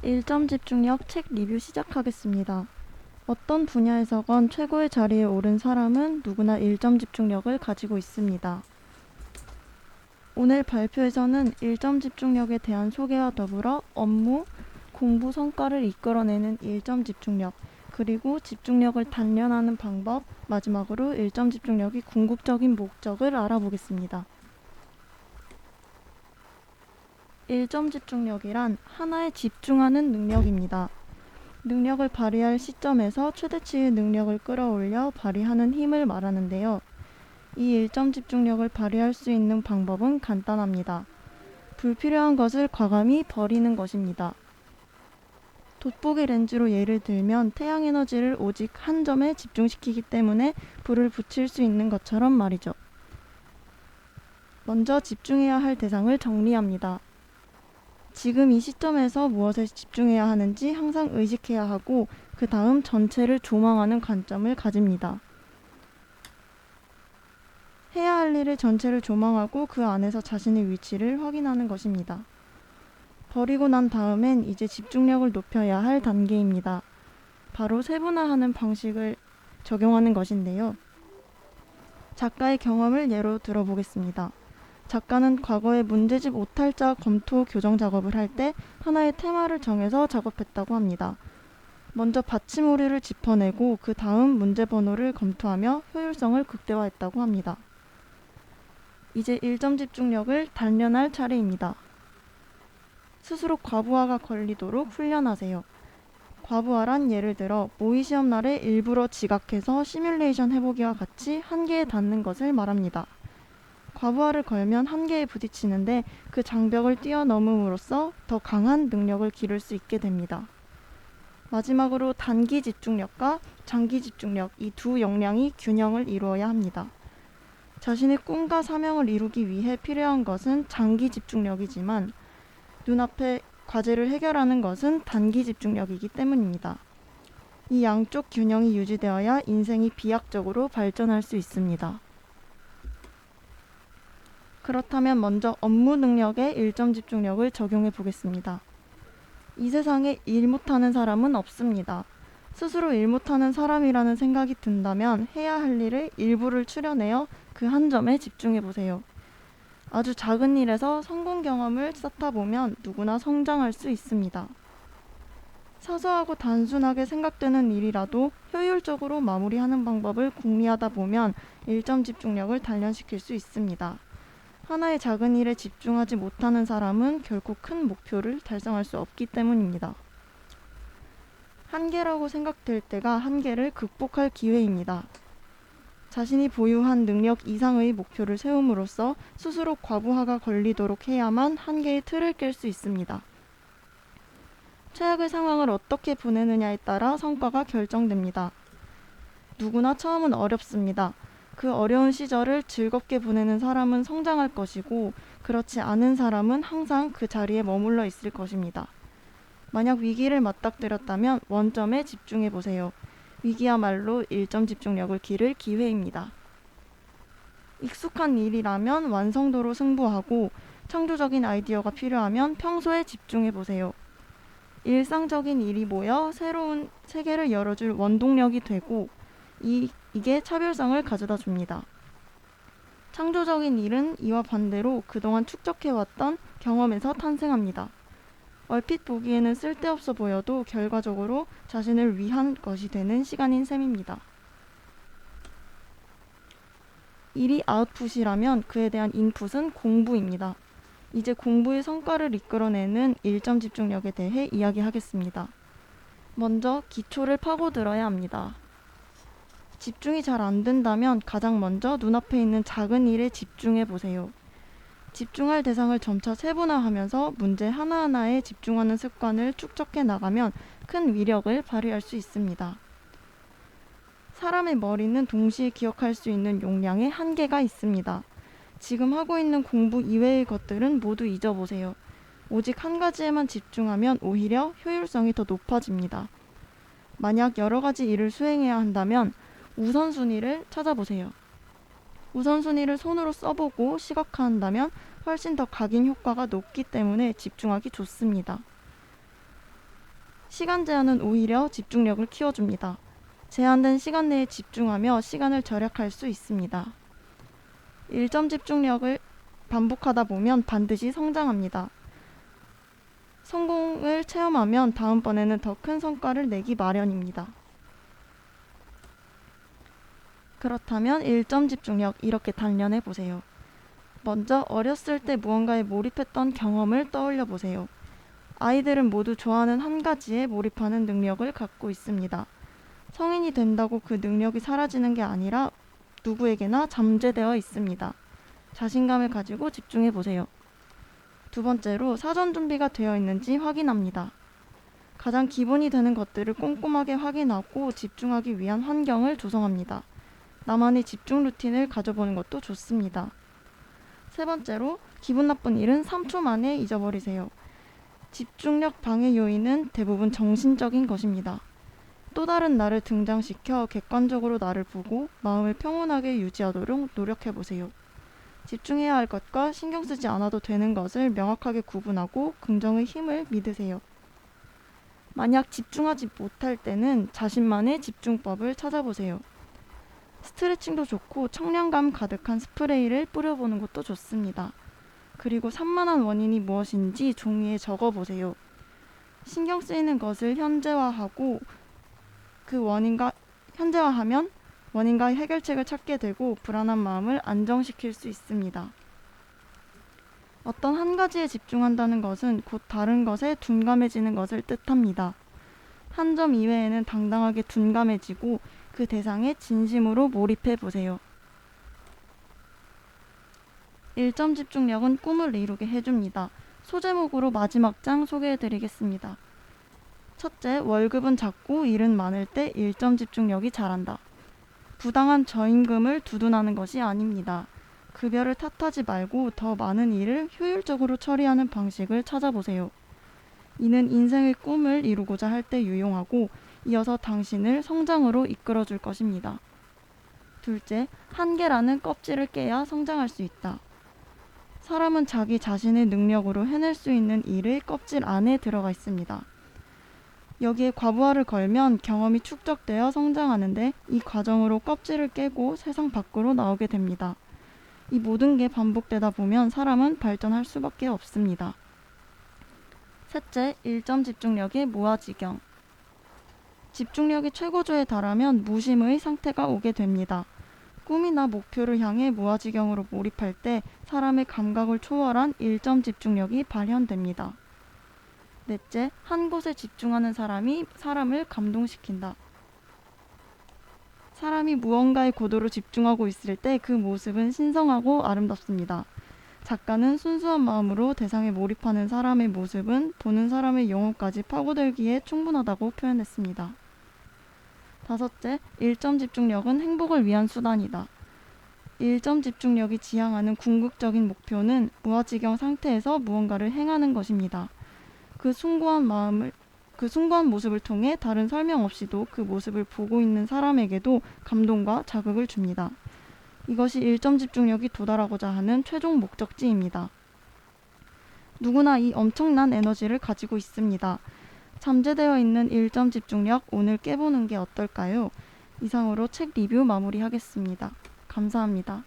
1점 집중력 책 리뷰 시작하겠습니다. 어떤 분야에서건 최고의 자리에 오른 사람은 누구나 1점 집중력을 가지고 있습니다. 오늘 발표에서는 1점 집중력에 대한 소개와 더불어 업무, 공부 성과를 이끌어내는 1점 집중력, 그리고 집중력을 단련하는 방법, 마지막으로 1점 집중력이 궁극적인 목적을 알아보겠습니다. 1점 집중력이란 하나에 집중하는 능력입니다. 능력을 발휘할 시점에서 최대치의 능력을 끌어올려 발휘하는 힘을 말하는데요. 이 1점 집중력을 발휘할 수 있는 방법은 간단합니다. 불필요한 것을 과감히 버리는 것입니다. 돋보기 렌즈로 예를 들면 태양 에너지를 오직 한 점에 집중시키기 때문에 불을 붙일 수 있는 것처럼 말이죠. 먼저 집중해야 할 대상을 정리합니다. 지금 이 시점에서 무엇에 집중해야 하는지 항상 의식해야 하고 그 다음 전체를 조망하는 관점을 가집니다. 해야 할 일을 전체를 조망하고 그 안에서 자신의 위치를 확인하는 것입니다. 버리고 난 다음엔 이제 집중력을 높여야 할 단계입니다. 바로 세분화하는 방식을 적용하는 것인데요. 작가의 경험을 예로 들어보겠습니다. 작가는 과거에 문제집 오탈자 검토 교정 작업을 할 때 하나의 테마를 정해서 작업했다고 합니다. 먼저 받침오류를 짚어내고 그 다음 문제 번호를 검토하며 효율성을 극대화했다고 합니다. 이제 1점 집중력을 단련할 차례입니다. 스스로 과부하가 걸리도록 훈련하세요. 과부하란 예를 들어 모의 시험 날에 일부러 지각해서 시뮬레이션 해보기와 같이 한계에 닿는 것을 말합니다. 과부하를 걸면 한계에 부딪히는데 그 장벽을 뛰어넘음으로써 더 강한 능력을 기를 수 있게 됩니다. 마지막으로 단기 집중력과 장기 집중력, 이 두 역량이 균형을 이루어야 합니다. 자신의 꿈과 사명을 이루기 위해 필요한 것은 장기 집중력이지만 눈앞의 과제를 해결하는 것은 단기 집중력이기 때문입니다. 이 양쪽 균형이 유지되어야 인생이 비약적으로 발전할 수 있습니다. 그렇다면 먼저 업무 능력에 1점 집중력을 적용해 보겠습니다. 이 세상에 일 못하는 사람은 없습니다. 스스로 일 못하는 사람이라는 생각이 든다면 해야 할 일의 일부를 추려내어 그 한 점에 집중해 보세요. 아주 작은 일에서 성공 경험을 쌓다 보면 누구나 성장할 수 있습니다. 사소하고 단순하게 생각되는 일이라도 효율적으로 마무리하는 방법을 궁리하다 보면 1점 집중력을 단련시킬 수 있습니다. 하나의 작은 일에 집중하지 못하는 사람은 결코 큰 목표를 달성할 수 없기 때문입니다. 한계라고 생각될 때가 한계를 극복할 기회입니다. 자신이 보유한 능력 이상의 목표를 세움으로써 스스로 과부하가 걸리도록 해야만 한계의 틀을 깰 수 있습니다. 최악의 상황을 어떻게 보내느냐에 따라 성과가 결정됩니다. 누구나 처음은 어렵습니다. 그 어려운 시절을 즐겁게 보내는 사람은 성장할 것이고 그렇지 않은 사람은 항상 그 자리에 머물러 있을 것입니다. 만약 위기를 맞닥뜨렸다면 원점에 집중해 보세요. 위기야말로 1점 집중력을 기를 기회입니다. 익숙한 일이라면 완성도로 승부하고 창조적인 아이디어가 필요하면 평소에 집중해 보세요. 일상적인 일이 모여 새로운 세계를 열어줄 원동력이 되고 이게 차별성을 가져다 줍니다. 창조적인 일은 이와 반대로 그동안 축적해왔던 경험에서 탄생합니다. 얼핏 보기에는 쓸데없어 보여도 결과적으로 자신을 위한 것이 되는 시간인 셈입니다. 일이 아웃풋이라면 그에 대한 인풋은 공부입니다. 이제 공부의 성과를 이끌어내는 1점 집중력에 대해 이야기하겠습니다. 먼저 기초를 파고들어야 합니다. 집중이 잘 안 된다면 가장 먼저 눈앞에 있는 작은 일에 집중해 보세요. 집중할 대상을 점차 세분화하면서 문제 하나하나에 집중하는 습관을 축적해 나가면 큰 위력을 발휘할 수 있습니다. 사람의 머리는 동시에 기억할 수 있는 용량에 한계가 있습니다. 지금 하고 있는 공부 이외의 것들은 모두 잊어보세요. 오직 한 가지에만 집중하면 오히려 효율성이 더 높아집니다. 만약 여러 가지 일을 수행해야 한다면 우선순위를 찾아보세요. 우선순위를 손으로 써보고 시각화한다면 훨씬 더 각인 효과가 높기 때문에 집중하기 좋습니다. 시간 제한은 오히려 집중력을 키워줍니다. 제한된 시간 내에 집중하며 시간을 절약할 수 있습니다. 일점 집중력을 반복하다 보면 반드시 성장합니다. 성공을 체험하면 다음번에는 더 큰 성과를 내기 마련입니다. 그렇다면 일점 집중력 이렇게 단련해 보세요. 먼저 어렸을 때 무언가에 몰입했던 경험을 떠올려 보세요. 아이들은 모두 좋아하는 한 가지에 몰입하는 능력을 갖고 있습니다. 성인이 된다고 그 능력이 사라지는 게 아니라 누구에게나 잠재되어 있습니다. 자신감을 가지고 집중해 보세요. 두 번째로 사전 준비가 되어 있는지 확인합니다. 가장 기본이 되는 것들을 꼼꼼하게 확인하고 집중하기 위한 환경을 조성합니다. 나만의 집중 루틴을 가져보는 것도 좋습니다. 세 번째로 기분 나쁜 일은 3초 만에 잊어버리세요. 집중력 방해 요인은 대부분 정신적인 것입니다. 또 다른 나를 등장시켜 객관적으로 나를 보고 마음을 평온하게 유지하도록 노력해보세요. 집중해야 할 것과 신경 쓰지 않아도 되는 것을 명확하게 구분하고 긍정의 힘을 믿으세요. 만약 집중하지 못할 때는 자신만의 집중법을 찾아보세요. 스트레칭도 좋고 청량감 가득한 스프레이를 뿌려보는 것도 좋습니다. 그리고 산만한 원인이 무엇인지 종이에 적어보세요. 신경 쓰이는 것을 현재화하고 현재화하면 원인과 해결책을 찾게 되고 불안한 마음을 안정시킬 수 있습니다. 어떤 한 가지에 집중한다는 것은 곧 다른 것에 둔감해지는 것을 뜻합니다. 한 점 이외에는 당당하게 둔감해지고 그 대상에 진심으로 몰입해 보세요. 일점 집중력은 꿈을 이루게 해줍니다. 소제목으로 마지막 장 소개해 드리겠습니다. 첫째, 월급은 작고 일은 많을 때 일점 집중력이 잘한다. 부당한 저임금을 두둔하는 것이 아닙니다. 급여를 탓하지 말고 더 많은 일을 효율적으로 처리하는 방식을 찾아보세요. 이는 인생의 꿈을 이루고자 할 때 유용하고 이어서 당신을 성장으로 이끌어줄 것입니다. 둘째, 한계라는 껍질을 깨야 성장할 수 있다. 사람은 자기 자신의 능력으로 해낼 수 있는 일의 껍질 안에 들어가 있습니다. 여기에 과부하를 걸면 경험이 축적되어 성장하는데 이 과정으로 껍질을 깨고 세상 밖으로 나오게 됩니다. 이 모든 게 반복되다 보면 사람은 발전할 수밖에 없습니다. 셋째, 일점 집중력의 무아지경. 집중력이 최고조에 달하면 무심의 상태가 오게 됩니다. 꿈이나 목표를 향해 무아지경으로 몰입할 때 사람의 감각을 초월한 일점 집중력이 발현됩니다. 넷째, 한 곳에 집중하는 사람이 사람을 감동시킨다. 사람이 무언가에 고도로 집중하고 있을 때 그 모습은 신성하고 아름답습니다. 작가는 순수한 마음으로 대상에 몰입하는 사람의 모습은 보는 사람의 영혼까지 파고들기에 충분하다고 표현했습니다. 다섯째, 일점 집중력은 행복을 위한 수단이다. 일점 집중력이 지향하는 궁극적인 목표는 무아지경 상태에서 무언가를 행하는 것입니다. 그 숭고한 모습을 통해 다른 설명 없이도 그 모습을 보고 있는 사람에게도 감동과 자극을 줍니다. 이것이 일점 집중력이 도달하고자 하는 최종 목적지입니다. 누구나 이 엄청난 에너지를 가지고 있습니다. 잠재되어 있는 일점 집중력 오늘 깨보는 게 어떨까요? 이상으로 책 리뷰 마무리하겠습니다. 감사합니다.